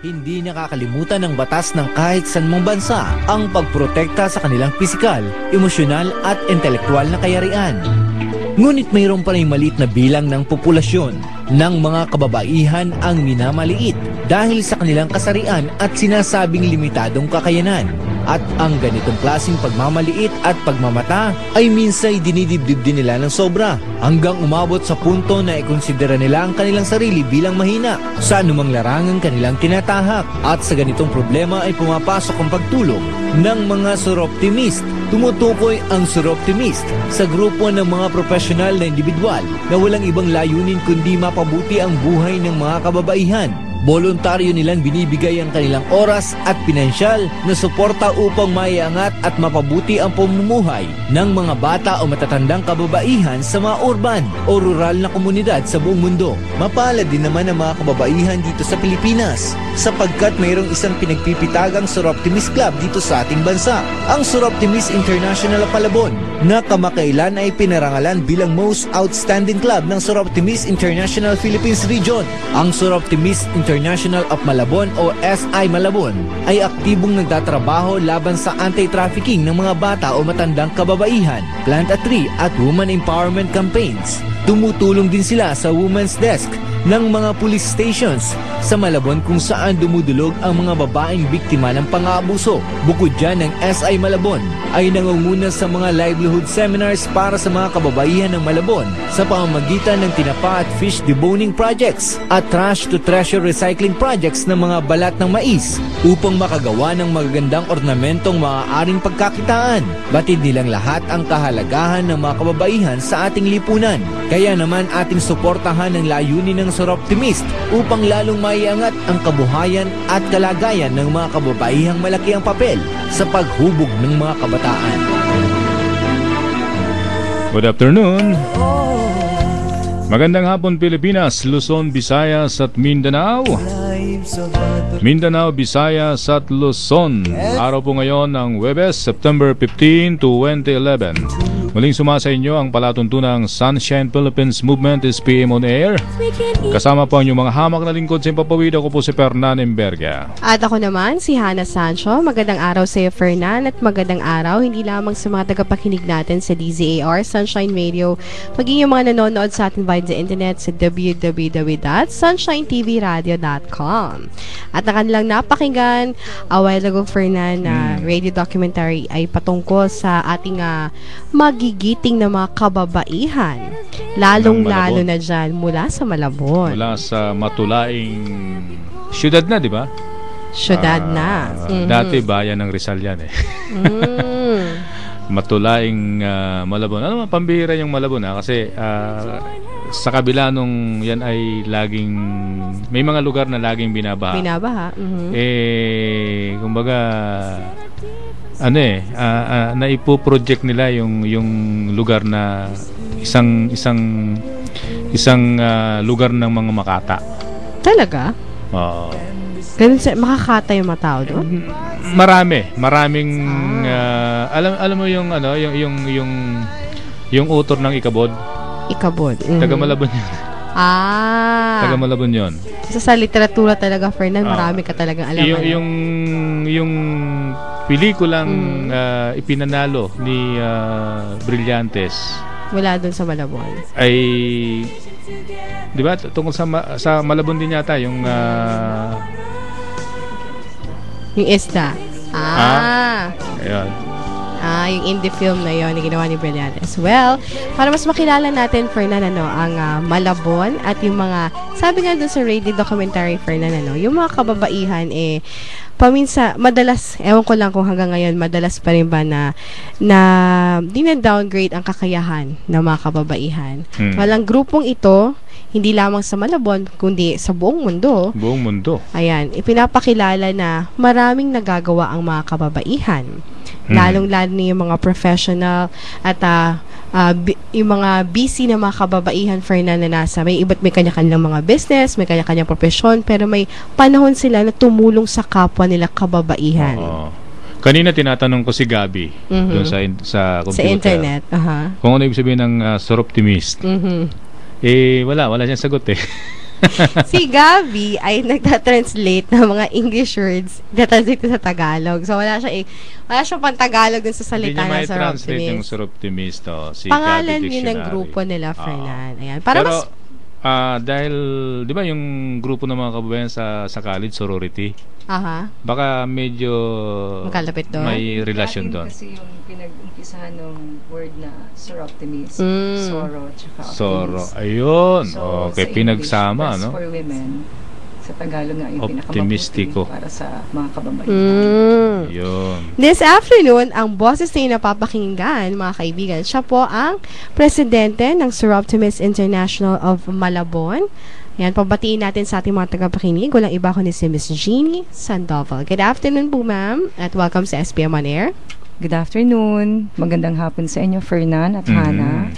Hindi nakakalimutan ng batas ng kahit sanmang bansa ang pagprotekta sa kanilang pisikal, emosyonal at intelektual na kayarian. Ngunit mayroon pa rin maliit na bilang ng populasyon ng mga kababaihan ang minamaliit dahil sa kanilang kasarian at sinasabing limitadong kakayanan. At ang ganitong klaseng pagmamaliit at pagmamata ay minsay dinidibdib din nila ng sobra hanggang umabot sa punto na ikonsidera nila ang kanilang sarili bilang mahina sa anumang larangang kanilang tinatahak. At sa ganitong problema ay pumapasok ang pagtulong ng mga suroptimist. Tumutukoy ang suroptimist sa grupo ng mga profesional na individual na walang ibang layunin kundi mapabuti ang buhay ng mga kababaihan. Voluntaryo nilang binibigay ang kanilang oras at pinansyal na suporta upang maiangat at mapabuti ang pamumuhay ng mga bata o matatandang kababaihan sa mga urban o rural na komunidad sa buong mundo. Mapalad din naman ang mga kababaihan dito sa Pilipinas sapagkat mayroong isang pinagpipitagang Suroptimist Club dito sa ating bansa, ang Suroptimist International of Malabon, na kamakailan ay pinarangalan bilang Most Outstanding Club ng Suroptimist International Philippines Region. Ang Suroptimist International of Malabon o SI Malabon ay aktibong nagtatrabaho laban sa anti-trafficking ng mga bata o matandang kababaihan, plant a tree at woman empowerment campaigns. Tumutulong din sila sa Women's Desk ng mga police stations sa Malabon kung saan dumudulog ang mga babaeng biktima ng pang-aabuso. Bukod dyan, ng SI Malabon ay nangunguna sa mga livelihood seminars para sa mga kababaihan ng Malabon sa pamamagitan ng tinapa at fish deboning projects at trash to treasure recycling projects ng mga balat ng mais upang makagawa ng magagandang ornamentong maaaring pagkakitaan. Batid nilang lahat ang kahalagahan ng mga kababaihan sa ating lipunan. Kaya naman ating suportahan ang layunin ng Suroptimist upang lalong maiangat ang kabuhayan at kalagayan ng mga kababaihang malaki ang papel sa paghubog ng mga kabataan. Good afternoon. Magandang hapon Pilipinas, Luzon, Visayas at Mindanao. Mindanao, Visayas at Luzon. Araw po ngayon ng Huwebes, September 15, 2011. Muling sumasa inyo ang palatuntunang Sunshine Philippines Movement SPM on Air. Kasama po ang inyong mga hamak na lingkod sa Impapawid. Ako po si Fernan Emberga. At ako naman, si Hannah Sancho. Magandang araw sa iyo, Fernan, at magandang araw hindi lamang sa mga tagapakinig natin sa DZAR, Sunshine Radio, maging yung mga nanonood sa atin via the internet sa www.sunshinetvradio.com. At ang kanilang napakinggan a while ago, Fernan, na radio documentary ay patungkol sa ating magigiting na mga kababaihan, lalong-lalo na dyan mula sa Malabon. Mula sa matulaing syudad na, di ba? Syudad na. Dati bayan ng Rizal yan eh. Matulaing Malabon. Ano, pambihira yung Malabon kasi sa kabila nung yan ay laging may mga lugar na laging binabaha. Kumbaga naipo-project nila yung lugar na isang lugar ng mga makata. Talaga? Oo. Ganun makakata yung mga tao doon? Maraming alam mo yung yung author ng Ikabod. Taga Malabon yun. Taga Malabon yun. Sa literatura talaga, Fernan, marami ka talagang alam. Yung pelikulang ipinanalo ni Brillantes wala doon sa Malabon ay, di ba, tungkol sa Malabon din yata yung isda. Ayun. Yung indie film na yon na ginawa ni Brillantes. Well, para mas makilala natin, Fernan, ang Malabon at yung mga, sabi nga doon sa radio documentary, Fernan, yung mga kababaihan paminsa, madalas, ewan ko lang kung hanggang ngayon, madalas pa rin ba na dina-downgrade ang kakayahan ng mga kababaihan. Walang grupong ito, hindi lamang sa Malabon, kundi sa buong mundo. Buong mundo. Ayan, ipinapakilala na maraming nagagawa ang mga kababaihan. Lalong-lalo na yung mga professional at yung mga busy na mga kababaihan, Fernan, na nasa may kanya-kanyang mga business, may kanya-kanyang profesyon, pero may panahon sila na tumulong sa kapwa nila kababaihan. Kanina tinatanong ko si Gabi doon sa computer. Sa internet. Kung ano ibig sabihin ng Suroptimist. Wala siyang sagot eh. Si Gabi ay nagta-translate ng mga English words, nagta-translate sa Tagalog. So, wala siyang pang-Tagalog dun sa Hindi salita niya ng may Sir translate yung Optimist. Sir Optimist. Si Pangalan Gabi yun ng Dictionary. grupo nila, Fernan. Ayan. Pero, Mas dahil, di ba yung grupo ng mga kababayan sa college, sorority, aha, baka medyo magkalapit doon. may relasyon Latin doon. kasi yung pinag-umpisahan ng word na Sir Optimist, Mm. Soro, tsaka Soro. Optimist. Ayun. So, Okay, sa pinagsama, English, no? for women, sa Tagalog nga yung Optimistiko. pinakamabuti para sa mga kababaihan. Mm. Ayun. This afternoon, ang boses na napapakinggan, mga kaibigan, siya po ang presidente ng Sir Optimist International of Malabon. Yan, pabatiin natin sa ating mga tagapakinig. Walang iba ko ni si Miss Jeannie Sandoval. Good afternoon po, ma'am, at welcome sa SPM On Air. Good afternoon. Magandang hapon sa inyo, Fernan at Hana.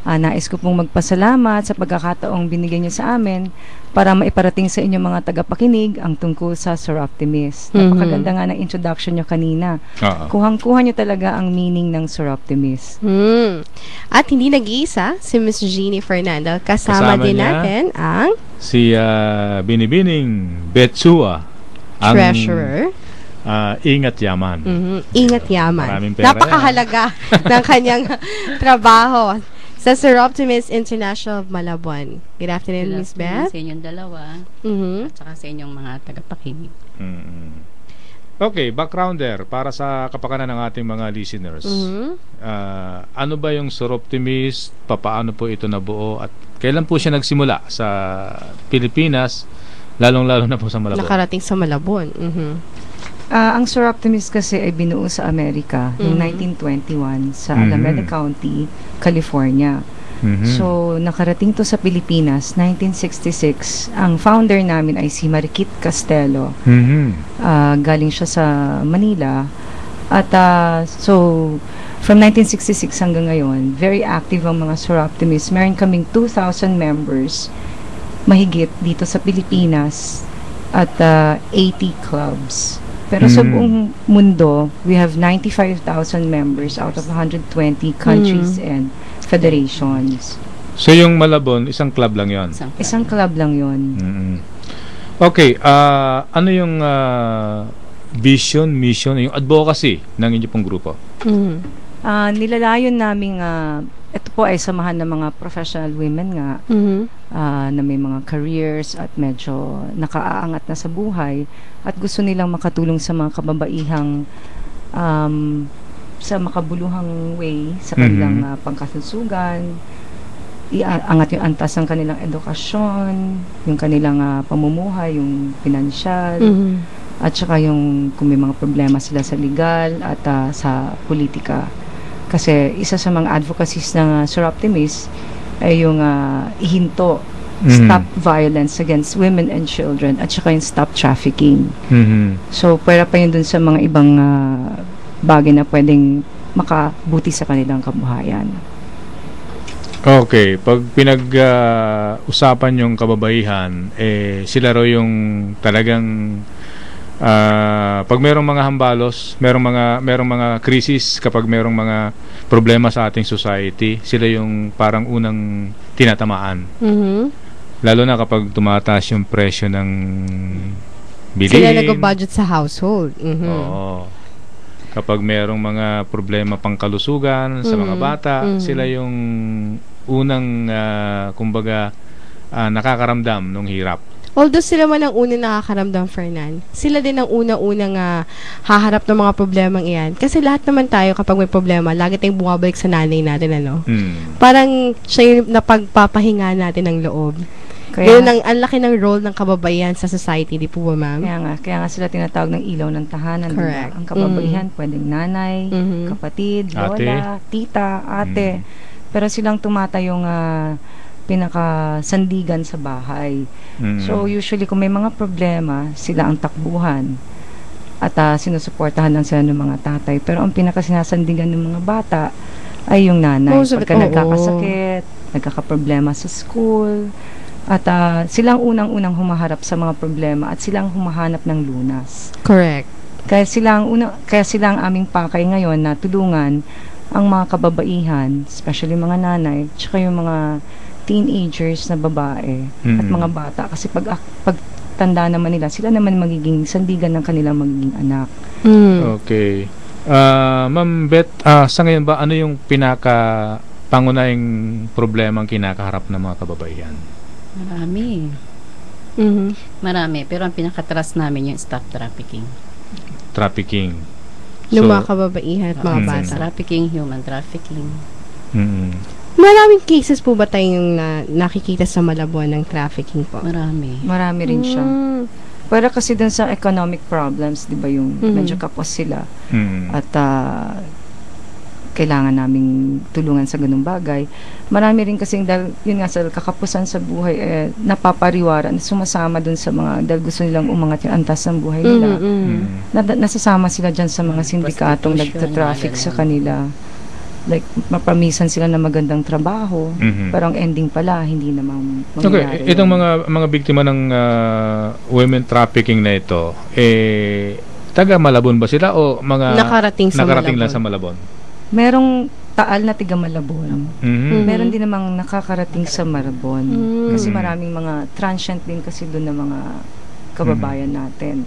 Nais ko pong magpasalamat sa pagkakataong binigyan niyo sa amin para maiparating sa inyo mga tagapakinig ang tungkol sa Sir Optimist. Napakaganda nga ng introduction niyo kanina. Oo. Kuhang-kuha niyo talaga ang meaning ng Sir Optimist. At hindi nag-iisa si Miss Jeannie Fernando. Kasama din niya natin ang Si Binibining Betsua, ang treasurer. Ingat Yaman. Ingat yaman. Maraming pera Napakahalaga ng kanyang trabaho sa Sir Optimist International of Malabon. Good afternoon, Miss Beth. Sa inyong dalawa Mhm. at saka sa inyong mga tagapakinig. Okay, backgrounder para sa kapakanan ng ating mga listeners. Mhm. Ano ba yung Sir Optimist? Papaano po ito nabuo? At kailan po siya nagsimula sa Pilipinas? Lalong-lalo na po sa Malabon. Nakarating sa Malabon. Mhm. Ang Sir Optimist kasi ay binuo sa Amerika noong 1921 sa Alameda County, California. So, nakarating to sa Pilipinas, 1966. Ang founder namin ay si Mariquit Castelo. Galing siya sa Manila. At so, from 1966 hanggang ngayon, very active ang mga Sir Optimist. Meron kaming 2,000 members mahigit dito sa Pilipinas at 80 clubs. Pero sa buong mundo, we have 95,000 members out of 120 countries and federations. So yung Malabon, isang club lang yon. Isang club lang yon. Okay, ano yung vision, mission, yung advocacy ng inyo pong grupo? Nilalayon namin, ito po ay samahan ng mga professional women nga, na may mga careers at medyo nakaaangat na sa buhay at gusto nilang makatulong sa mga kababaihang sa makabuluhang way sa kanilang pangkasunsugan, iangat yung antas ng kanilang edukasyon, yung kanilang pamumuhay, yung pinansyal, at saka yung kung may mga problema sila sa legal at sa politika. Kasi isa sa mga advocacies ng Sir Optimist ay yung ihinto, stop violence against women and children, at saka yung stop trafficking. So, pwera pa yun dun sa mga ibang bagay na pwedeng makabuti sa kanilang kabuhayan. Okay, pag pinag-usapan yung kababaihan, sila raw yung talagang pag merong mga hambalos, merong mga krisis, kapag merong mga problema sa ating society, sila yung parang unang tinatamaan. Lalo na kapag tumataas yung presyo ng bilihin. Sila nag-budget sa household. Oo. Kapag merong mga problema pangkalusugan sa mga bata, sila yung unang kumbaga nakakaramdam ng hirap. Although sila man ang unang nakakaramdam, Fernan, sila din ang unang-unang haharap ng mga problemang iyan. Kasi lahat naman tayo kapag may problema, lagi tayong bumabalik sa nanay natin, ano? Parang siya yung napagpapahinga natin ng loob. Kaya ang laki ng role ng kababaihan sa society, di po ba, ma'am? Kaya nga sila tinatawag ng ilaw ng tahanan. Correct. Ang kababaihan, pwedeng nanay, kapatid, lola, tita, ate. Pero silang tumatayong pinakasandigan sa bahay. So, usually, kung may mga problema, sila ang takbuhan. At sinusuportahan lang sila ng mga tatay. Pero ang pinakasinasandigan ng mga bata ay yung nanay. Pagka nagkakasakit, nagkakaproblema sa school, at silang unang-unang humaharap sa mga problema at silang humahanap ng lunas. Correct. Kaya sila ang aming pakay ngayon na tulungan ang mga kababaihan, especially mga nanay, tsaka yung mga teenagers na babae at mga bata. Kasi pag tanda naman nila, sila naman magiging sandigan ng kanilang magiging anak. Okay. Ma'am Beth, sa ngayon ba, ano yung pangunahing problemang kinakaharap ng mga kababaihan? Marami. Marami. Pero ang pinakatras namin yung staff trafficking. Trafficking. Ng mga kababaihan at mga bata. Trafficking, human trafficking. Maraming cases po ba tayong nakikita sa Malabon ng trafficking po? Marami. Marami rin siya. Para kasi dun sa economic problems, di ba yung medyo kapos sila. At kailangan naming tulungan sa ganung bagay. Marami rin kasing dahil yun nga sa kakapusan sa buhay napapariwaran, sumasama dun sa mga dahil gusto nilang umangat yung antas ng buhay nila. Nasasama sila dyan sa mga sindikatong nagtatraffic sa kanila. Like, mapamisan sila na magandang trabaho, pero ang ending pala, hindi namang mangyayari. Okay, itong mga biktima ng women trafficking na ito, taga Malabon ba sila o mga nakarating lang sa Malabon? Merong Taal na tiga Malabon. Meron din namang nakakarating sa Malabon. Kasi maraming mga transient din kasi doon na mga kababayan natin.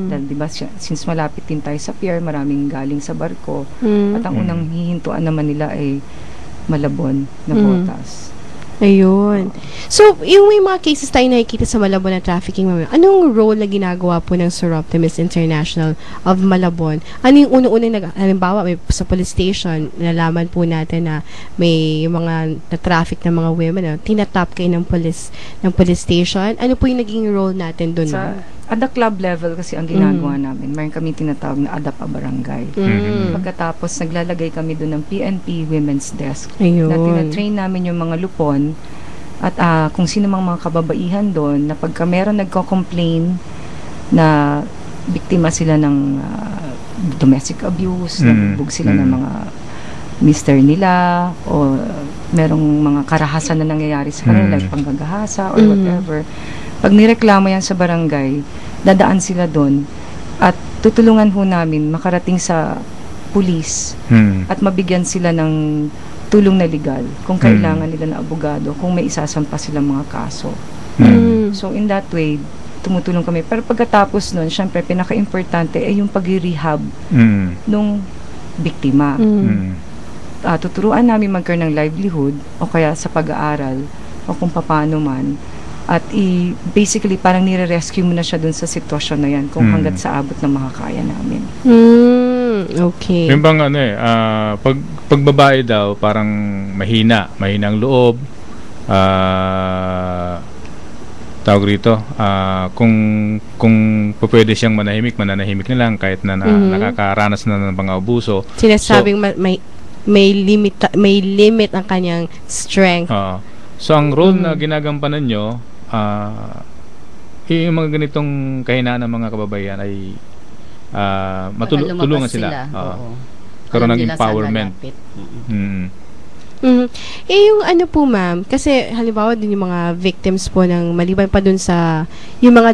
Dahil diba, since malapit din tayo sa pier, maraming galing sa barko. At ang unang hihintuan naman nila ay Malabon na botas. Ayun. So, yung may mga cases tayo nakikita sa Malabon na trafficking, anong role na ginagawa po ng Sir Optimist International of Malabon? Ano yung unang-unang halimbawa, may sa police station, nalaman po natin na may mga na-traffic na mga women, tinatap kayo ng police station. Ano po yung naging role natin doon? At the club level kasi ang ginagawa namin, mayroon kami tinatawag na ADAP a barangay. Pagkatapos, naglalagay kami doon ng PNP Women's Desk. Ayun. Na tinatrain namin yung mga lupon at kung sino mga kababaihan doon na pagka meron nagko-complain na biktima sila ng domestic abuse, nagbubog sila ng mga mister nila o merong mga karahasan na nangyayari sa kanila like panggagahasa or whatever. Pag nireklamo yan sa barangay, dadaan sila doon at tutulungan ho namin makarating sa pulis at mabigyan sila ng tulong na legal kung kailangan nila na abogado, kung may isasampa silang mga kaso. So in that way, tumutulong kami. Pero pagkatapos nun, syempre, pinaka-importante ay yung pag-rehab nung biktima. Tuturuan namin magkaroon ng livelihood o kaya sa pag-aaral o kung paano man. At basically, parang nire-rescue mo na siya dun sa sitwasyon na yan kung hanggat sa abot na makakaya namin. Okay. Yung bang pag babae daw, parang mahinang loob, tawag rito, kung pwede siyang mananahimik na lang kahit na nakakaranas na ng mga abuso. Sinasabing may limit ang kanyang strength. So ang role na ginagampanan nyo, yung mga ganitong kahinaan ng mga kababaihan ay matulungan sila. Karoon ng empowerment. Yung ano po ma'am, kasi halimbawa din yung mga victims po ng maliban pa dun sa yung mga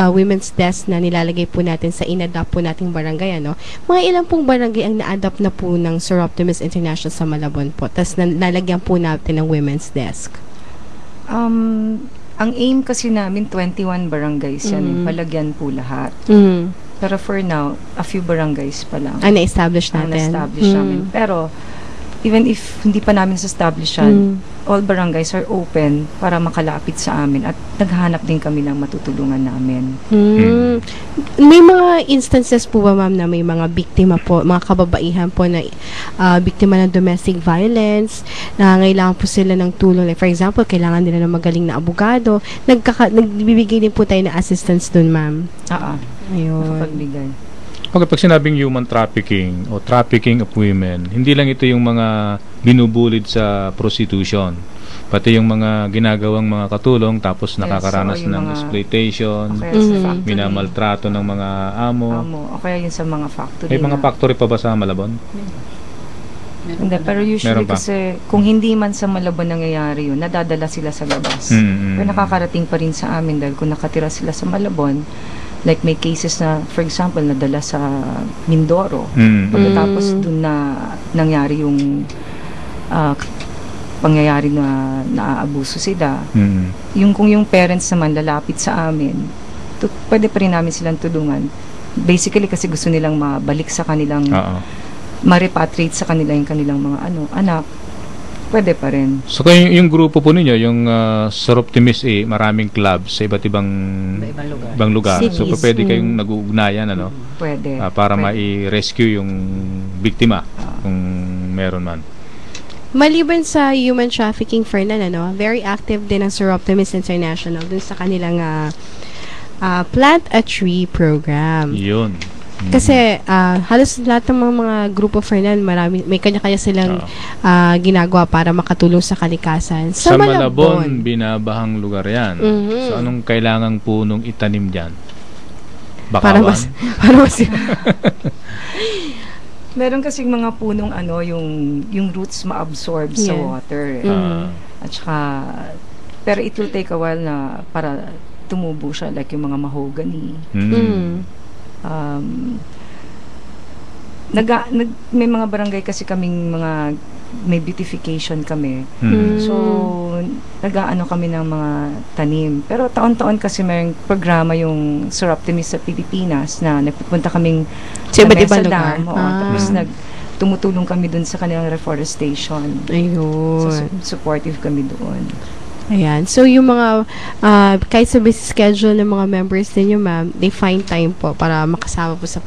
women's desk na nilalagay po natin sa in-adapt po nating barangay, mga ilang pong barangay ang na-adapt na po ng Sir Optimist International sa Malabon po, tas nalagyan po natin ng women's desk. Ang aim kasi namin 21 barangays yan, palagyan po lahat. Pero for now, a few barangays pa lang. Na-establish natin. Na-establish namin. Pero even if hindi pa namin sa-establish yan, all barangays are open para makalapit sa amin at naghahanap din kami ng matutulungan namin. May mga instances po ba ma'am na may mga biktima po, mga kababaihan po na biktima ng domestic violence, na kailangan po sila ng tulong, like for example, kailangan nila ng magaling na abogado, nagbibigay din po tayo ng assistance dun ma'am? Ayun. Nakapagbigay. Okay, pag sinabing human trafficking o trafficking of women, hindi lang ito yung mga binubulid sa prostitution, pati yung mga ginagawang mga katulong tapos nakakaranas ng exploitation, minamaltrato ng mga amo. O kaya yun sa mga factory. May mga factory pa ba sa Malabon? Hindi, pero usually kasi kung hindi man sa Malabon nangyayari yun, nadadala sila sa labas. Pero nakakarating pa rin sa amin dahil kung nakatira sila sa Malabon, like may cases na, for example, nadala sa Mindoro. Pagkatapos dun na nangyari yung pangyayari na naaabuso sila. Kung yung parents naman lalapit sa amin, pwede pa rin namin silang tulungan. Basically kasi gusto nilang mabalik sa kanilang ma-repatriate sa kanila yung kanilang mga anak. Pwede pa rin. So yung grupo po ninyo, yung Soroptimist, maraming clubs sa iba't ibang lugar. Cities. So pwede kayong nag-uugnayan Pwede. para mai-rescue yung biktima kung meron man. Maliban sa human trafficking, Fernan, very active din ang Soroptimist International dun sa kanilang Plant a Tree program. Yun. Kasi halos lahat ng mga grupo, Fernan, may kanya-kanya silang ginagawa para makatulong sa kalikasan. Sa Malabon, binabahang lugar yan. So anong kailangang punong itanim dyan? Bakawan? Para mas Meron kasing mga punong yung roots ma-absorb sa water. At saka, pero it will take a while na para tumubo siya, like yung mga mahogany. May mga barangay kasi kaming may beautification kami. So, kami ng mga tanim. Pero taon-taon kasi may programa yung Soroptimist sa Pilipinas na nagpupunta kaming sa iba't ibang lugar. lugar. Tapos tumutulong kami dun sa kanilang reforestation. Ayun. So, supportive kami doon. Ayan. So, yung mga, kahit sa busy schedule ng mga members ninyo, ma'am, they find time po para makasama po sa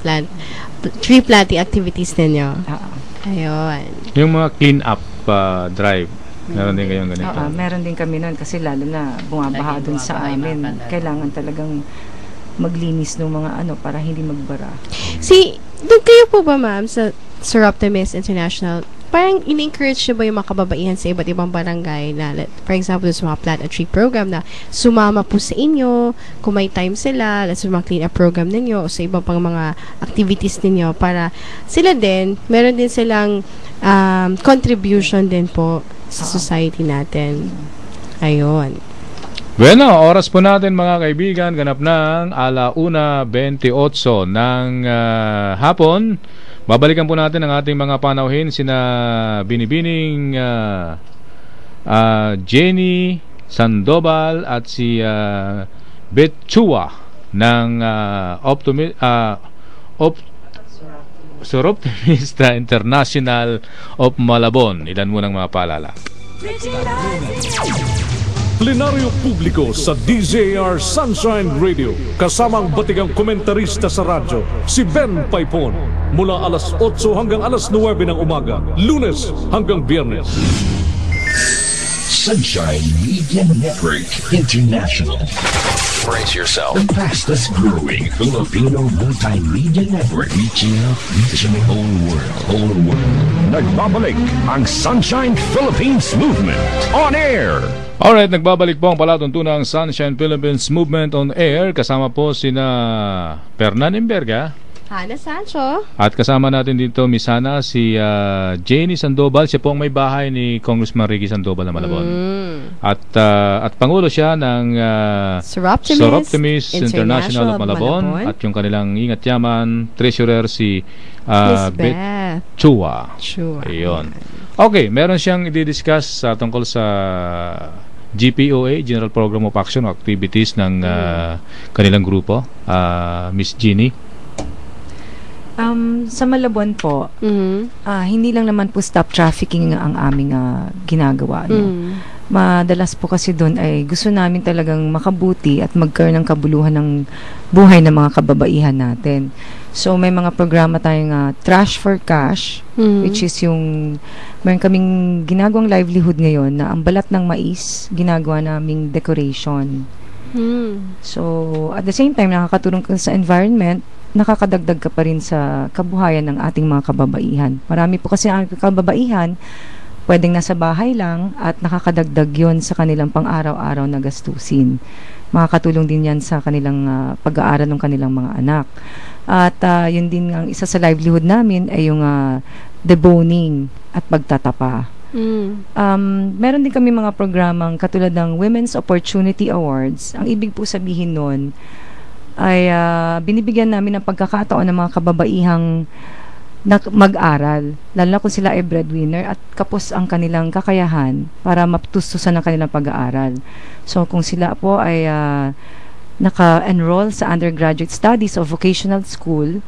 tree planting activities ninyo. Ayun. Yung mga clean up drive, meron din kayong ganito? Meron din kami nun kasi lalo na bumabaha dun sa amin. Kailangan talagang maglinis ng mga para hindi magbara. Doon kayo po ba, ma'am, sa Soroptimist International, parang in-encourage nyo ba yung mga kababaihan sa iba't ibang barangay na, for example, sa mga Plant a Tree program na sumama po sa inyo, kung may time sila, sa mga clean up program ninyo o sa ibang pang mga activities ninyo para sila din, meron din silang contribution din po sa society natin. Ayun. Bueno, oras po natin mga kaibigan, ganap ng 1:28 ng hapon. Babalikan po natin ang ating mga panauhin sina Binibining Jenny Sandoval at si Betchua ng Soroptimist International of Malabon. Ilan mo ng mga paalala? Plenaryo publiko sa DZAR Sunshine Radio. Kasamang batigang komentarista sa radyo, si Ben Paipon. Mula alas 8 hanggang alas 9 ng umaga, Lunes hanggang Biyernes. Sunshine Media Network International. Brace yourself. The fastest growing Filipino multimedia network reaching the whole world. Nagbabalik ang Sunshine Philippines Movement on air. Alright, nagbabalik po ang palatuntunang Sunshine Philippines Movement on Air. Kasama po sina Fernan Imberga, Hana Sancho, at kasama natin dito Miss Hana, si Jenny Sandoval. Siya po ang may bahay ni Congressman Ricky Sandoval na Malabon. At pangulo siya ng Soroptimist International of Malabon. At yung kanilang ingat yaman, treasurer si Beth Chua. Ayun. Okay, meron siyang i-discuss tungkol sa GPOA, General Program of Action activities ng kanilang grupo. Miss Jenny. Sa Malabon po, hindi lang naman po stop trafficking ang aming ginagawa. Madalas po kasi doon ay gusto namin talagang makabuti at magkaroon ng kabuluhan ng buhay ng mga kababaihan natin. So may mga programa tayong Trash for Cash, which is yung meron kaming ginagawang livelihood ngayon na ang balat ng mais ginagawa naming decoration. So at the same time nakakatulong ka sa environment, nakakadagdag ka pa rin sa kabuhayan ng ating mga kababaihan. Marami po kasi ang kababaihan pwedeng nasa bahay lang at nakakadagdag yon sa kanilang pang-araw-araw na gastusin. Makakatulong din yan sa kanilang pag-aaral ng kanilang mga anak. At yun din ang isa sa livelihood namin ay yung deboning at pagtatapa. Meron din kami mga programang katulad ng Women's Opportunity Awards. Ang ibig po sabihin nun ay binibigyan namin ng pagkakataon ng mga kababaihang na mag-aral, lalo na kung sila ay breadwinner at kapos ang kanilang kakayahan para matustusan ang kanilang pag-aaral. So kung sila po ay naka-enroll sa undergraduate studies o vocational school,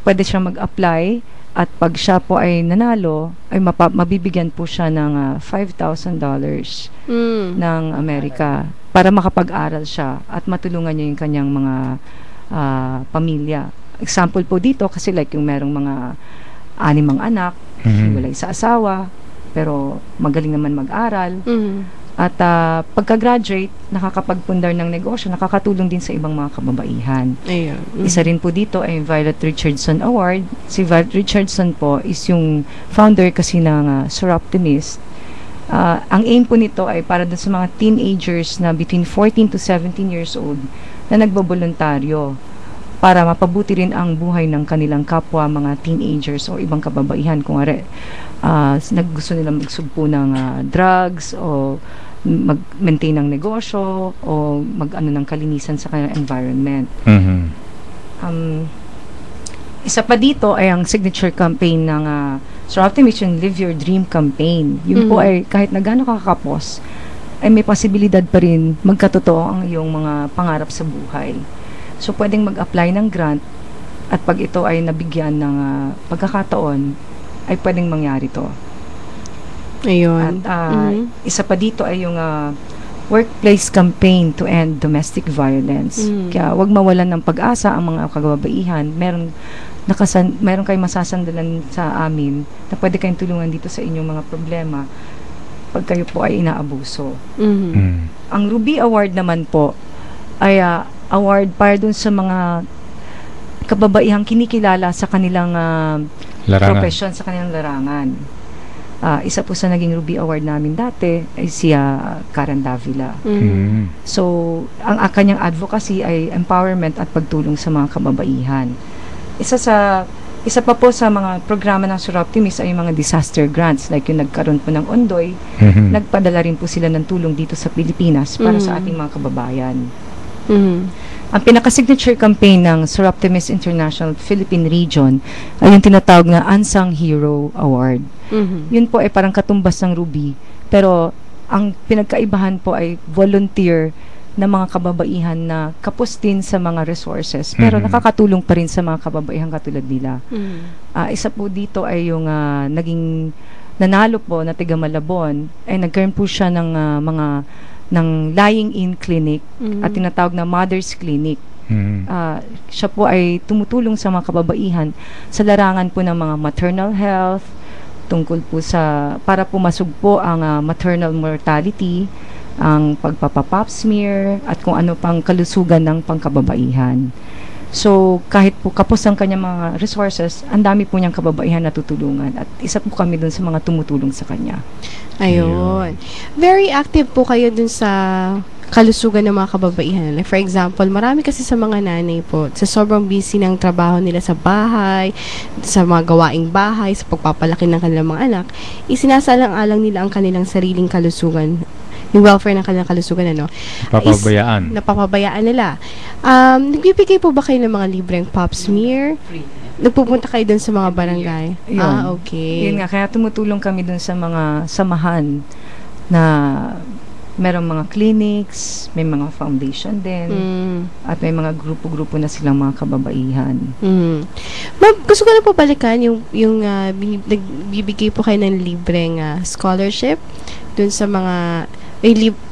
pwede siya mag-apply at pag siya po ay nanalo, ay mabibigyan po siya ng $5,000 ng Amerika para makapag-aral siya at matulungan niya yung kanyang mga pamilya. Example po dito, kasi like yung merong mga 6 anak, hiwalay sa asawa, pero magaling naman mag-aral. At pagka-graduate, nakakapagpundar ng negosyo, nakakatulong din sa ibang mga kababaihan. Ayun. Isa rin po dito ay Violet Richardson Award. Si Violet Richardson po is yung founder kasi ng Soroptimist. Ang aim po nito ay para dun sa mga teenagers na between 14 to 17 years old na nagboboluntaryo para mapabuti rin ang buhay ng kanilang kapwa mga teenagers o ibang kababaihan. Kung gusto nilang magsugpo ng drugs o mag-maintain ng negosyo o mag-ano ng kalinisan sa kanilang environment. Isa pa dito ay ang signature campaign ng Soroptimist, yung Live Your Dream campaign. Yun po ay kahit na gaano kakapos, ay may posibilidad pa rin magkatotoo ang iyong mga pangarap sa buhay. So, pwedeng mag-apply ng grant at pag ito ay nabigyan ng pagkakataon, ay pwedeng mangyari to. Ayun. At isa pa dito ay yung workplace campaign to end domestic violence. Kaya wag mawalan ng pag-asa ang mga kababaihan. Meron kayong masasandalan sa amin na pwede kayong tulungan dito sa inyong mga problema pag kayo po ay inaabuso. Ang Ruby Award naman po ay award para dun sa mga kababaihang kinikilala sa kanilang profession, sa kanilang larangan. Isa po sa naging Ruby Award namin dati ay si Karen Davila. So, ang kanyang advocacy ay empowerment at pagtulong sa mga kababaihan. Isa pa po sa mga programa ng Soroptimist ay mga disaster grants, like yung nagkaroon po ng Ondoy, nagpadala rin po sila ng tulong dito sa Pilipinas para sa ating mga kababayan. Ang pinaka-signature campaign ng Soroptimist International Philippine Region ay yung tinatawag na Unsung Hero Award. Yun po ay parang katumbas ng Ruby, pero ang pinagkaibahan po ay volunteer na mga kababaihan na kapos din sa mga resources, pero nakakatulong pa rin sa mga kababaihan katulad nila. Isa po dito ay yung naging nanalo po na taga Malabon, ay nagkaroon po siya ng ng lying-in clinic at tinatawag na Mother's Clinic. Siya po ay tumutulong sa mga kababaihan sa larangan po ng mga maternal health, tungkol po para po masugpo ang maternal mortality, ang pagpapapap smear, at kung ano pang kalusugan ng pangkababaihan. So, kahit po kapos ang kanyang mga resources, ang dami po niyang kababaihan na tutulungan. At isa po kami dun sa mga tumutulong sa kanya. Ayun. Very active po kayo dun sa kalusugan ng mga kababaihan. Like for example, marami kasi sa mga nanay po, sa sobrang busy ng trabaho nila sa bahay, sa mga gawaing bahay, sa pagpapalaki ng kanilang mga anak, isinasalang-alang nila ang kanilang sariling kalusugan, yung welfare ng kanilang kalusugan, napapabayaan nila. Nagbibigay po ba kayo ng mga libreng pap smear? Nagpupunta kayo dun sa mga barangay? Yun. Okay. Yun nga, kaya tumutulong kami dun sa mga samahan na merong mga clinics, may mga foundation din, at may mga grupo-grupo na silang mga kababaihan. Ma'am, gusto ko na po balikan yung nagbibigay po kayo ng libreng scholarship dun sa mga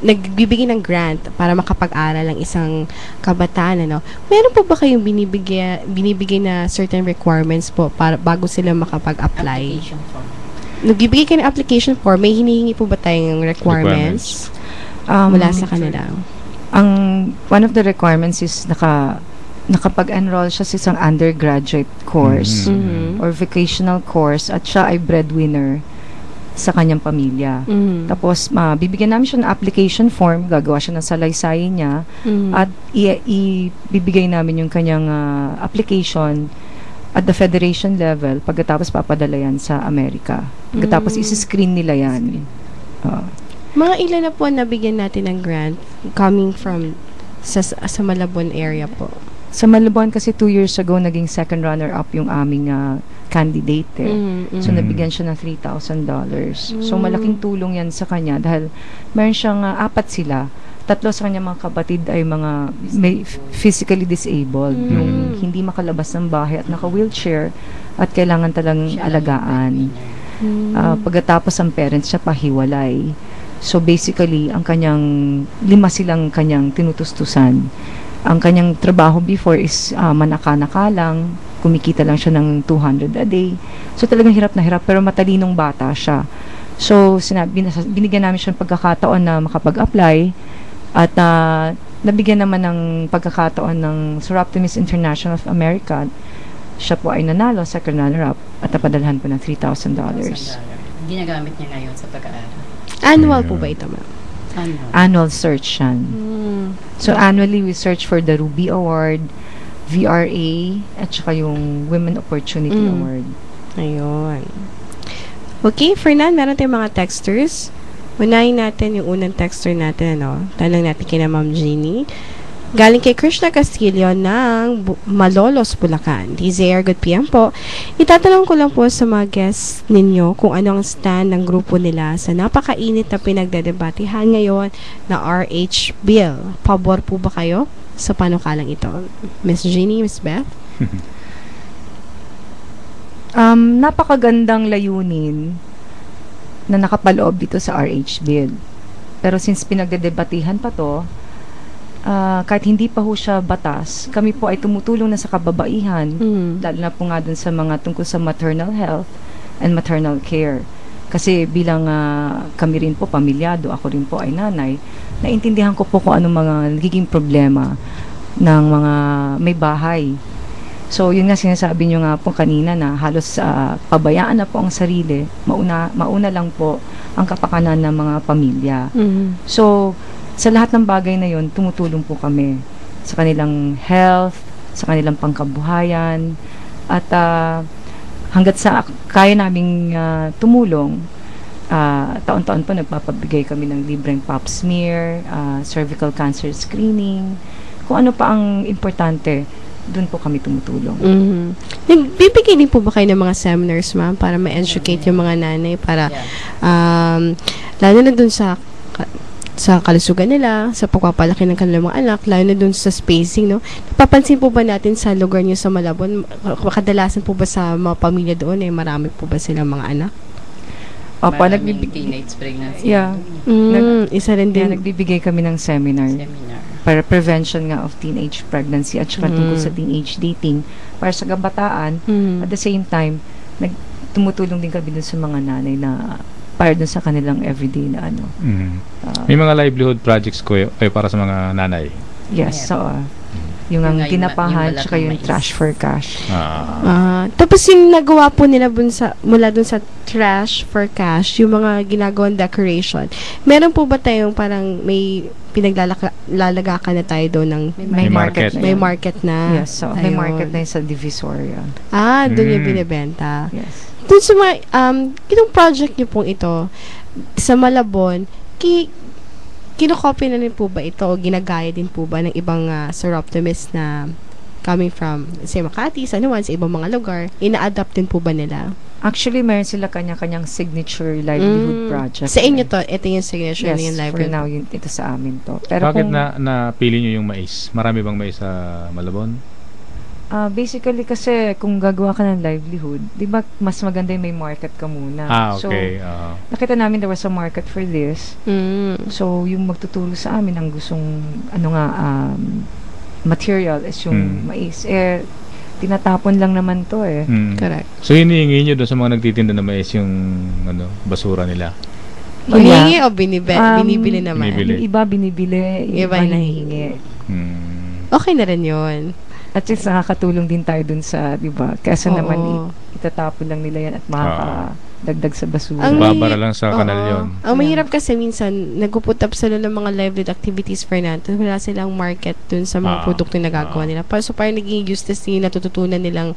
nagbibigay ng grant para makapag-aral ang isang kabataan, ano? Meron po ba kayong binibigay na certain requirements po para bago sila makapag-apply? Application form. Nagbibigay kayo ng application form, may hinihingi po ba tayong requirements mula sa kanila? One of the requirements is nakapag-enroll siya sa isang undergraduate course or vocational course at siya ay breadwinner sa kanyang pamilya. Tapos, bibigyan namin siya ng application form, gagawa siya ng salaysay niya, at ibibigay namin yung kanyang application at the federation level, pagkatapos papadala yan sa Amerika. Pagkatapos isi-screen nila yan. Mga ilan na po nabigyan natin ng grant coming from sa Malabon area po? Sa Malabon kasi 2 years ago, naging second runner-up yung aming candidate eh. So, Mm. nabigyan siya ng $3,000. So, malaking tulong yan sa kanya dahil meron siyang 4 sila. 3 sa kanya mga kapatid ay mga physically disabled, yung hindi makalabas ng bahay at naka-wheelchair at kailangan talagang alagaan. Pagkatapos ang parents siya pahiwalay. So basically, ang kanyang 5 silang kanyang tinutustusan. Ang kanyang trabaho before is manaka-naka lang, kumikita lang siya ng 200 a day. So talagang hirap na hirap pero matalinong bata siya. So binigyan namin siya ng pagkakataon na makapag-apply at nabigyan naman ng pagkakataon ng Soroptimist International of America. Siya po ay nanalo, second runner-up at napadalhan po ng $3,000. Ginagamit niya ngayon sa pag-aaral. Annual po ba ito, ma'am? Annual search yan. So annually we search for the Ruby Award, VRA, at saka yung Women Opportunity Award. Ayun. Okay, Fernan, meron tayong mga texters. Unahin natin yung unang texter natin, ano? Tanong natin kina Ma'am Jeannie. Galing kay Krishna Castillo ng Malolos, Bulacan. DZR, good PM po. Itatanong ko lang po sa mga guests ninyo kung ano ang stand ng grupo nila sa napakainit na pinagdedebatihan ngayon na RH Bill. Pabor po ba kayo sa panukalang ito? Miss Jeannie, Miss Beth? Napakagandang layunin na nakapaloob dito sa RH Bill. Pero since pinagdedebatihan pa to, kahit hindi pa ho siya batas, kami po ay tumutulong na sa kababaihan, lalo na po nga dun sa mga tungkol sa maternal health and maternal care. Kasi bilang kami rin po pamilyado, ako rin po ay nanay, naintindihan ko po kung anong mga nagiging problema ng mga may bahay. So, yun nga sinasabi nyo nga po kanina na halos pabayaan na po ang sarili, mauna lang po ang kapakanan ng mga pamilya. So, sa lahat ng bagay na yun, tumutulong po kami sa kanilang health, sa kanilang pangkabuhayan, at hanggat sa kaya naming tumulong, taon-taon po nagpapabigay kami ng libreng pap smear, cervical cancer screening, kung ano pa ang importante, doon po kami tumutulong. Nagbibigay din po ba kayo ng mga seminars, ma'am, para ma-educate yung mga nanay para lalo na doon sa kalusugan nila, sa pagpapalaki ng kanilang mga anak, lalo na doon sa spacing, no? Napapansin po ba natin sa lugar niyo sa Malabon, kadalasan po ba sa mga pamilya doon, marami po ba silang mga anak? Opo, teenage pregnancy. Yeah. Isa rin din. Nagbibigay kami ng seminar para prevention nga of teenage pregnancy at saka tungkol sa teenage dating para sa kabataan. At the same time, tumutulong din kami dun sa mga nanay na para dun sa kanilang everyday na ano. May mga livelihood projects ko para sa mga nanay. Yes, so yung ang tinapahan tsaka yung trash for cash. Tapos yung nagawa po nila mula dun sa trash for cash, yung mga ginagawang decoration. Meron po ba tayong parang may pinaglalagakan na tayo doon ng May market. May market na. Yes, so may market na yun sa Divisoria. Doon yung binibenta. Yes. Doon sa mga, itong project niyo pong ito, sa Malabon, kinokopy na rin po ba ito o ginagaya din po ba ng ibang Soroptimist na coming from, say, Makati, San Juan, sa ibang mga lugar, ina-adapt din po ba nila? Actually, meron sila kanya-kanyang signature livelihood project. Sa inyo to, ito yung signature na yung livelihood. Yes, for now, ito sa amin to. Pero bakit napili nyo yung mais? Marami bang mais sa Malabon? Basically, kasi kung gagawa ka ng livelihood, di ba, mas maganda yung may market ka muna. Okay. So, nakita namin there was a market for this. So, yung magtuturo sa amin ang gustong, material is yung mais. Tinatapon lang naman to Correct. So, hinihingi nyo doon sa mga nagtitinda na mais yung basura nila? Hinihingi o binibili naman? Binibili. Yung iba binibili, yung iba hinihingi. Okay na rin yun. At least nakakatulong din tayo dun sa, di ba? Kasi naman itatapon lang nila yan at makakadagdag sa basura. Babara lang sa kanal yun. Ang mahirap kasi minsan, nagpuput up sila ng mga livelihood activities for natin. Wala silang market dun sa mga produkto na nagagawa nila. So, parang naging useless yung natututunan nilang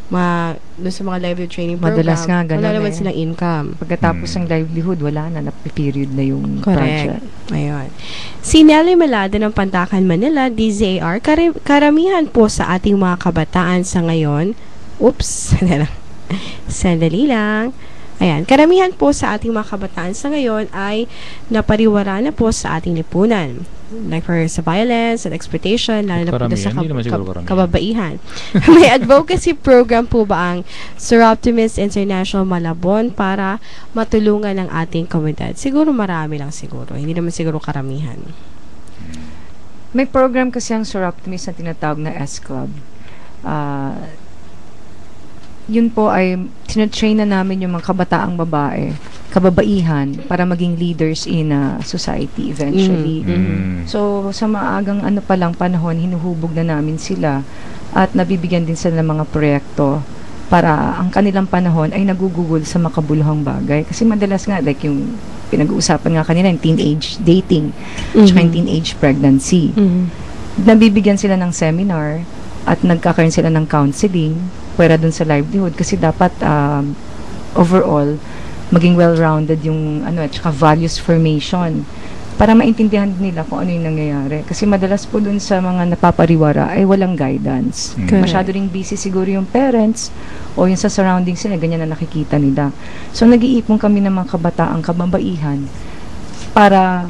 dun sa mga livelihood training program. Madalas nga, ganun wala naman silang income. Pagkatapos ng livelihood, wala na, period na yung project. Ayun. Si Nelly Malada ng Pantacan, Manila, DZAR, karamihan po sa ating mga kabataan sa ngayon, Sandali lang. Ayan, karamihan po sa ating mga kabataan sa ngayon ay napariwara na po sa ating lipunan. Like sa violence and exploitation, lalo na po sa kababaihan. May advocacy program po ba ang Sir Optimist International Malabon para matulungan ang ating komunidad? Siguro marami lang siguro. Hindi naman siguro karamihan. May program kasi ang Sir Optimist na tinatawag na S-Club. Yun po ay tinatrain na namin yung mga kabataang kababaihan para maging leaders in society eventually. So sa maagang pa lang panahon, hinuhubog na namin sila at nabibigyan din sila ng mga proyekto para ang kanilang panahon ay nagugugol sa makabuluhang bagay. Kasi madalas nga, like yung pinag-uusapan nga kanina, yung teenage dating, tsaka yung teenage pregnancy. Nabibigyan sila ng seminar at nagkakaroon sila ng counseling pwera dun sa livelihood kasi dapat overall maging well-rounded yung at saka values formation para maintindihan nila kung ano yung nangyayari. Kasi madalas po dun sa mga napapariwara ay walang guidance. Masyado ring busy siguro yung parents o yung sa surroundings nila, ganyan na nakikita nila. So nag-iipon kami ng mga kabataang kababaihan para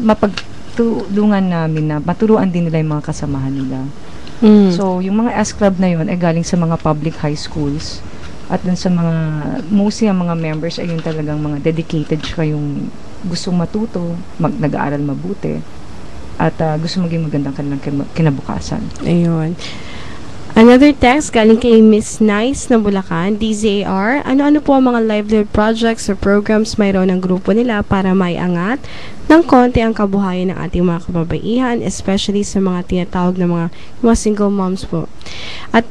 mapagtulungan namin na maturuan din nila yung mga kasamahan nila. So, yung mga S-Club na yun ay galing sa mga public high schools at dun sa mga, mostly ang mga members ay yung talagang mga dedicated siya yung gustong matuto, nag-aaral mabuti at gusto maging magandang kanilang kinabukasan. Ayun. Another text galing kay Miss Nice ng Bulacan, DZAR. Ano-ano po ang mga livelihood projects or programs mayroon ng grupo nila para maiangat ng konti ang kabuhayan ng ating mga kababaihan, especially sa mga tinatawag na mga single moms po. At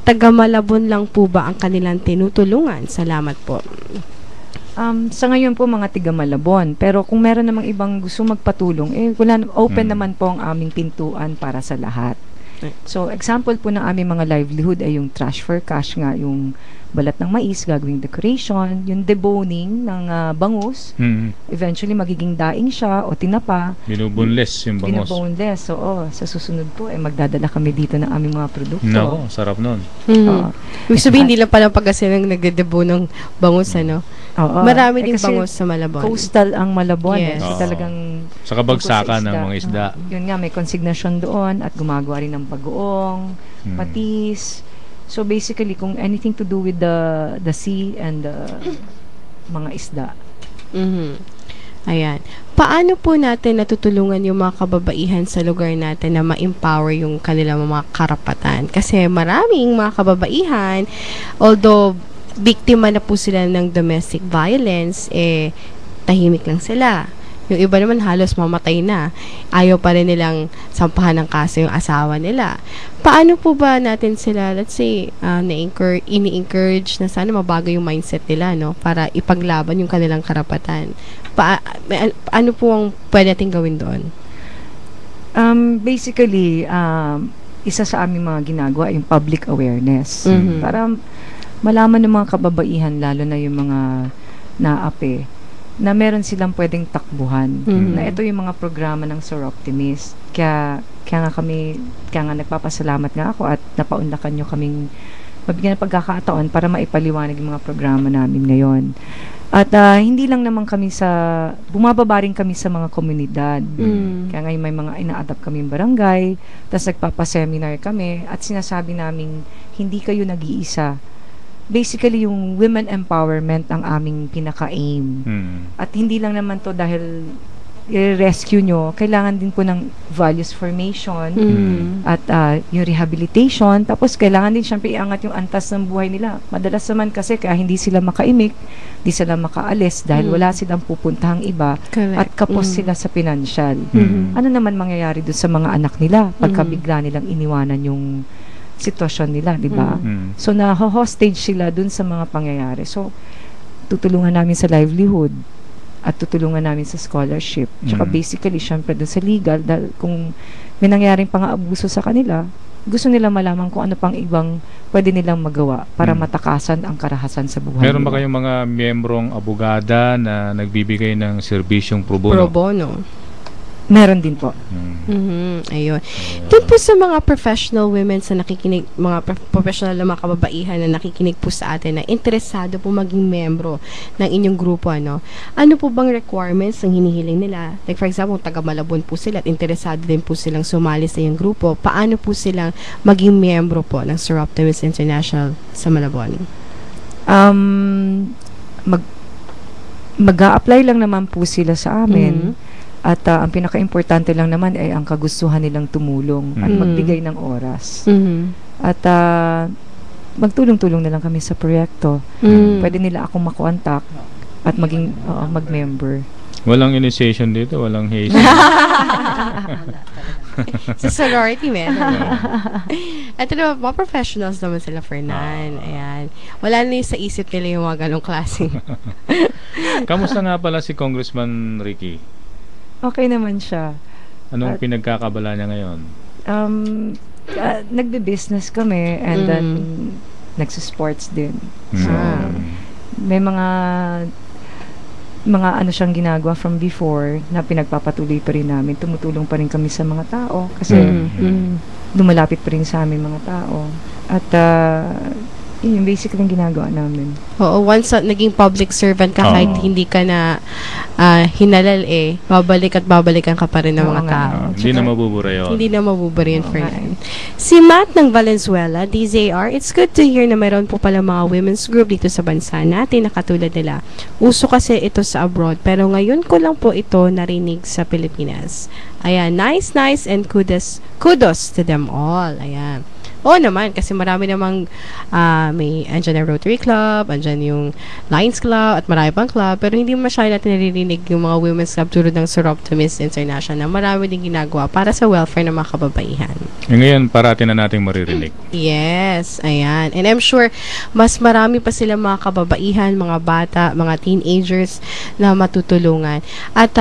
taga-Malabon lang po ba ang kanilang tinutulungan? Salamat po. Sa ngayon po mga tiga-Malabon, pero kung meron namang ibang gusto magpatulong, open naman po ang aming pintuan para sa lahat. So, example po ng aming mga livelihood ay yung trash for cash nga, yung balat ng mais, gagawing decoration, yung deboning ng bangus, eventually magiging daing siya o tinapa. Binubunless yung bangus. Binubunless. So, sa susunod po, magdadala kami dito ng aming mga produkto. Nako, sarap nun. Ibig sabihin, hindi lang pala pag-asilang nagdedebo ng bangus, ano? Marami ding bangus sa Malabon. Coastal ang Malabon. Yes. So, talagang sa kabagsakan ng mga isda. Yun nga, may consignation doon at gumagawa rin ng bagoong, patis. So basically, kung anything to do with the sea and the mga isda. Ayan. Paano po natin natutulungan yung mga kababaihan sa lugar natin na ma-empower yung kanilang mga karapatan? Kasi maraming mga kababaihan, although biktima na po sila ng domestic violence, tahimik lang sila. Yung iba naman halos mamatay na. Ayaw pa rin nilang sampahan ng kaso yung asawa nila. Paano po ba natin sila, let's say, ini-encourage na sana mabago yung mindset nila, no? Para ipaglaban yung kanilang karapatan. Ano po ang pwede natin gawin doon? Basically, isa sa aming mga ginagawa yung public awareness. Para malaman ng mga kababaihan, lalo na yung mga naapi, na meron silang pwedeng takbuhan. Na ito yung mga programa ng Sir Optimist. Kaya nga nagpapasalamat nga ako at napaunlakan nyo kaming mabigyan ng pagkakataon para maipaliwanag yung mga programa namin ngayon. At hindi lang naman kami bumababa rin kami sa mga komunidad. Kaya ngayon may mga ina-adapt kaming barangay, tapos nagpapaseminar kami at sinasabi namin, hindi kayo nag-iisa. Basically, yung women empowerment ang aming pinaka-aim. At hindi lang naman to dahil i-rescue nyo, kailangan din po ng values formation at yung rehabilitation. Tapos, kailangan din syempre iangat yung antas ng buhay nila. Madalas naman kasi kaya hindi sila makaimik, hindi sila makaalis dahil wala silang pupuntahang iba. Correct. At kapos sila sa financial. Ano naman mangyayari doon sa mga anak nila pagka bigla nilang iniwanan yung sitwasyon nila, di ba? So, na-hostage sila dun sa mga pangyayari. So, tutulungan namin sa livelihood at tutulungan namin sa scholarship. Tsaka basically, syempre dun sa legal, dahil kung may nangyaring pang-aabuso sa kanila, gusto nila malaman kung ano pang ibang pwede nilang magawa para matakasan ang karahasan sa buhay. Meron ba kayong mga miyembrong abogada na nagbibigay ng serbisyong pro bono? Pro bono. Meron din po. Ayun. Doon po sa mga professional women sa nakikinig, mga professional na mga kababaihan na nakikinig po sa atin na interesado po maging membro ng inyong grupo, ano po bang requirements ang hinihiling nila? Like for example, taga Malabon po sila at interesado din po silang sumali sa iyong grupo. Paano po silang maging membro po ng Sir Optimist International sa Malabon? Mag-a-apply lang naman po sila sa amin. At ang pinaka-importante lang naman ay ang kagustuhan nilang tumulong at magbigay ng oras. At magtulong-tulong na lang kami sa proyekto. Pwede nila akong makontak at maging mag-member. Walang initiation dito, walang haste. Sa sorority, meron. At mga professionals naman sila, Fernan. Ayan. Wala na yung sa isip nila yung mga ganong klase. Kamusta nga pala si Congressman Ricky? Okay naman siya. Anong pinagkakabala niya ngayon? Nagbe-business kami and then nagsisports din. So, may mga ano siyang ginagawa from before na pinagpapatuloy pa rin namin. Tumutulong pa rin kami sa mga tao kasi lumalapit pa rin sa amin mga tao. At yun yung basic ng ginagawa namin. Oo, once naging public servant ka, kahit hindi ka na hinalal babalikan ka pa rin ng mga tao. Hindi na mabubura yun. Hindi na mabubura yun, Fernan. Si Matt ng Valenzuela, DZR, it's good to hear na mayroon po pala mga women's group dito sa bansa natin na katulad nila. Uso kasi ito sa abroad, pero ngayon ko lang po ito narinig sa Pilipinas. Ayan, nice, and kudos to them all. Ayan. Oo naman, kasi marami namang andyan ang Rotary Club, andyan yung Lions Club, at marami pang club, pero hindi masyado natin naririnig yung mga women's club tulad ng Sir Optimist International na marami din ginagawa para sa welfare ng mga kababaihan. Ngayon, parati na nating maririnig. Yes, ayan. And I'm sure, mas marami pa sila mga kababaihan, mga bata, mga teenagers na matutulungan. At,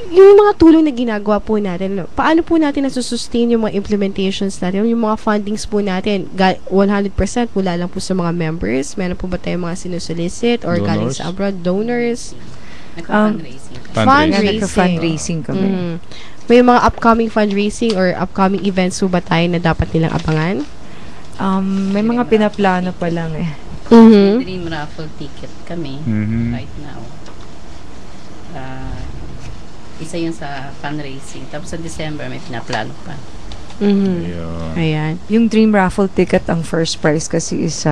yung mga tulong na ginagawa po natin, paano po natin nasusustain yung mga implementations natin, yung mga fundings po natin, 100% mula lang po sa mga members? Meron po ba tayong mga sinusolicit or galing sa abroad, donors? Fundraising kami. May mga upcoming fundraising or upcoming events po ba tayo na dapat nilang abangan? May mga pinaplano pa lang Dream raffle ticket kami right now. Isa yun sa fundraising. Tapos sa December, may pinaplano pa. Ayan. Yung Dream Raffle ticket, ang first prize kasi is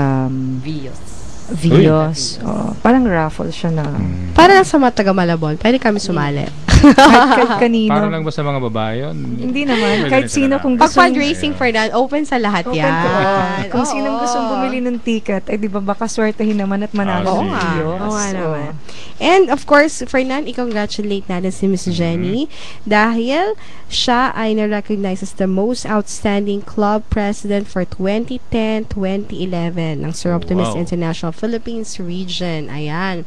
Vios. Parang raffle siya na. Para sa mga taga Malabon, pwede kami sumali. Kahit kanino. Parang lang ba sa mga babae yun? Hindi naman. Kahit sino kung Pag gusto. fundraising for that, open sa lahat open yan. Kung sinong gustong bumili ng ticket, di ba baka swertehin naman at manalo Oo ng nga. Vios. Oo nga naman. And of course, Fernan, i-congratulate natin si Miss Jenny dahil siya ay na-recognize as the most outstanding club president for 2010-2011 ng Sir Optimist International Philippines Region. Ayan.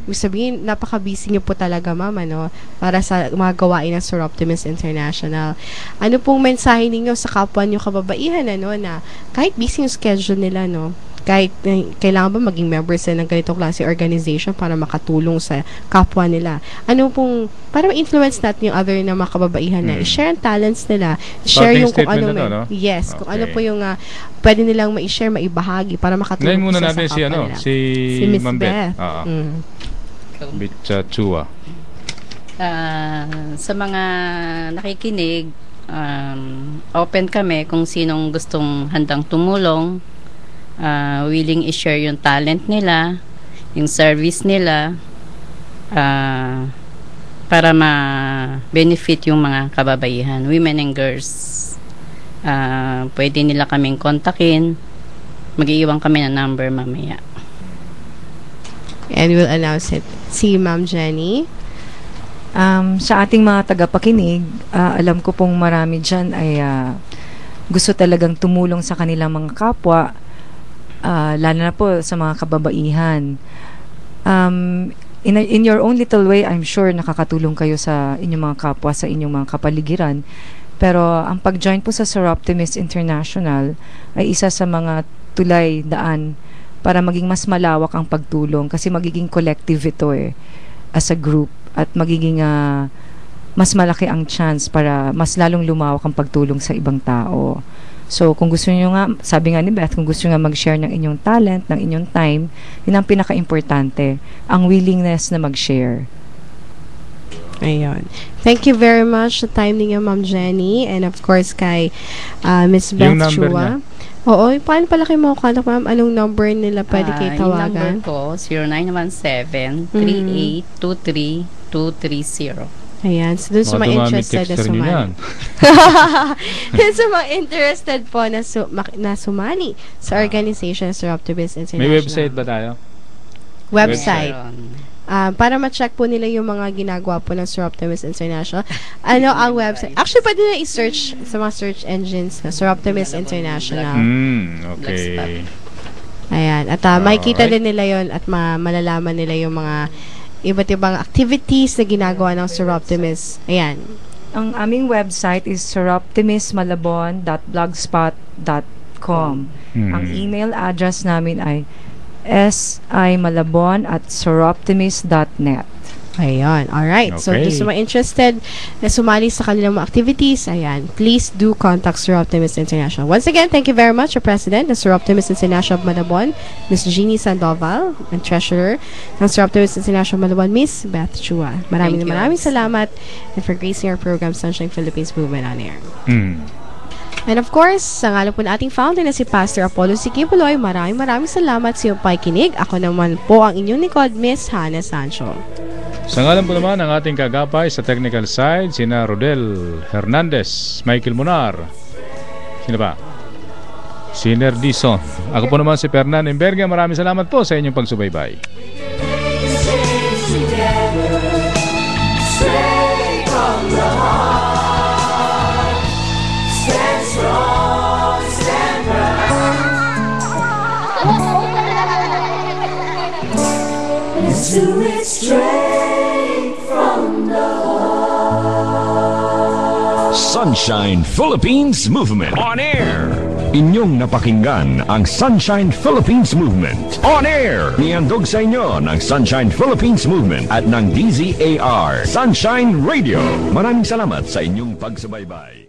Ibig sabihin, napaka-busy niyo po talaga, ma'am, ano, para sa mga gawain ng Sir Optimist International. Ano pong mensahe ninyo sa kapwa niyo kababaihan, ano, na kahit busy yung schedule nila, no, kahit kailangan ba maging members ng ganitong klase organization para makatulong sa kapwa nila. Ano pong, para ma-influence natin yung other na mga kababaihan na i-share ang talents nila, share yung kung ano kung ano po yung pwede nilang ma-share, maibahagi para makatulong ngayon muna natin sa kapwa nila. Si Miss Ma'am Beth. Chua. Sa mga nakikinig, open kami kung sinong gustong handang tumulong, willing i-share yung talent nila, yung service nila, para ma-benefit yung mga kababaihan, women and girls. Pwede nila kaming kontakin. Mag-iiwan kami ng number mamaya. And we'll announce it. Si Ma'am Jenny. Sa ating mga tagapakinig, alam ko pong marami dyan ay gusto talagang tumulong sa kanilang mga kapwa, lalo na po sa mga kababaihan. In your own little way, I'm sure nakakatulong kayo sa inyong mga kapwa, sa inyong mga kapaligiran. Pero ang pag-join po sa Sir Optimist International ay isa sa mga tulay daan para maging mas malawak ang pagtulong, kasi magiging collective ito as a group, at magiging mas malaki ang chance para mas lalong lumawak ang pagtulong sa ibang tao. So, kung gusto niyo nga, sabi nga ni Beth, kung gusto niyo nga mag-share ng inyong talent, ng inyong time, yun ang pinaka-importante, ang willingness na mag-share. Ayun. Thank you very much sa time ninyo, Ma'am Jenny, and of course kay Miss Beth Yung number Chua. niya. Oo, paano pala kayo makakontak, Ma'am? Anong number nila pwede kayo Yung tawagan? number ko, 0917-3823-230. Ayan. So, dun sa mga interested na sumali. Dun sa mga interested po na sumali sa organization sa Optimist International. May website ba tayo? Website. Meron. Para ma-check po nila yung mga ginagawa po ng Sir Optimist International. Ang website. Actually, pwede na i-search sa mga search engines na Sir Optimist International. Okay. Ayan. At makikita din nila yon at malalaman nila yung mga iba't ibang activities na ginagawa ng Sir Optimist. Ayan. Ang aming website is siroptimistmalabon.blogspot.com. Ang email address namin ay simalabon@siroptimist.net. Ayan. Alright. So, Okay. sa mga interested na sumali sa kanilang mga activities, ayan, please do contact Sir Optimist International. Once again, thank you very much, our President ng Sir Optimist International of Malabon, Ms. Jeannie Sandoval, and Treasurer ng Sir Optimist International of Malabon, Ms. Beth Chua. Maraming salamat and for gracing our program, Sunshine Philippines Movement on Air. And of course, sa ngalan po ng ating founder na si Pastor Apollo Siquipuloy, maraming salamat sa iyong pakikinig. Ako naman po ang inyong likod, Miss Hannah Sancho. Sa ngalan po naman ng ating kagapay sa technical side, sina Rodel Hernandez, Michael Munar. Sino ba? Siner Dison. Ako po naman si Fernan Emberga. Maraming salamat po sa inyong pagsubaybay. Let's do it straight from the heart. Sunshine Philippines Movement on air. Inyong napakinggan ang Sunshine Philippines Movement on air. Niandog sa inyo ng Sunshine Philippines Movement at ng DZAR Sunshine Radio. Maraming salamat sa inyong pagsubaybay.